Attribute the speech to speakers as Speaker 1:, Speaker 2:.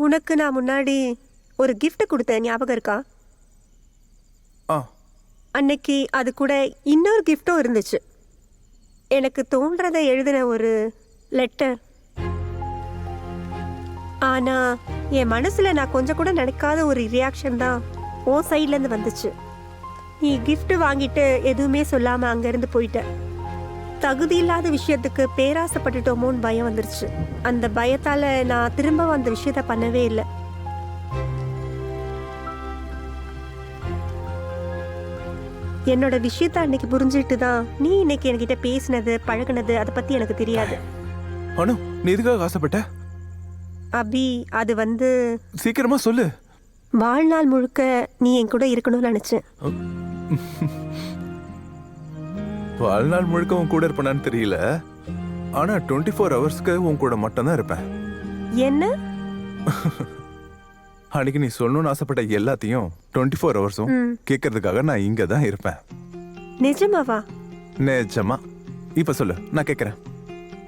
Speaker 1: உனக்கு நான் முன்னாடி ஒரு கிஃப்ட் கொடுத்தேன், ஞாபகம் இருக்கா?
Speaker 2: ஆ
Speaker 1: அன்னைக்கு அது கூட இன்னொரு கிஃப்டும் இருந்துச்சு. எனக்கு தோன்றதை எழுதின ஒரு லெட்டர். ஆனா என் மனசுல நான் கொஞ்சம் கூட நினைக்காத ஒரு ரியாக்ஷன் தான் ஓ சைட்ல இருந்து வந்துச்சு. நீ கிஃப்ட் வாங்கிட்டு எதுவுமே சொல்லாம அங்கிருந்து போயிட்ட. தகுதி இல்லாத விஷயத்துக்கு பேராசைப்பட்டுட்டோமோன்னு பயம் வந்துருச்சு. அந்த பயத்தால நான் திரும்ப அந்த விஷயத்த பண்ணவே இல்லை. என்னோட விஷயத்த அன்னைக்கு புரிஞ்சுட்டு தான் நீ இன்னைக்கு என்கிட்ட பேசினது பழகுனது அதை பத்தி எனக்கு தெரியாது.
Speaker 2: அனு, நீ எதுக்காக ஆசைப்பட்ட?
Speaker 1: அபி, அது வந்து
Speaker 2: சீக்கிரமா சொல்லு.
Speaker 1: வாழ்நாள் முழுக்க நீ என் கூட இருக்கணும்னு நினைச்சேன்.
Speaker 2: வாழ்நாள் முழுக்க உன் கூட இருப்பேனான்னு தெரியல, ஆனா 24 ஹவர்ஸ்க்கு உன் கூட மட்டும் தான் இருப்பேன்.
Speaker 1: என்ன?
Speaker 2: அன்னைக்கு நீ சொல்லணும்னு ஆசைப்பட்ட எல்லாத்தையும் 24 ஹவர்ஸும் கேட்கறதுக்காக நான் இங்க தான் இருப்பேன்.
Speaker 1: நிஜமாவா?
Speaker 2: நிஜமா. இப்ப சொல்லு, நான் கேட்கறேன்.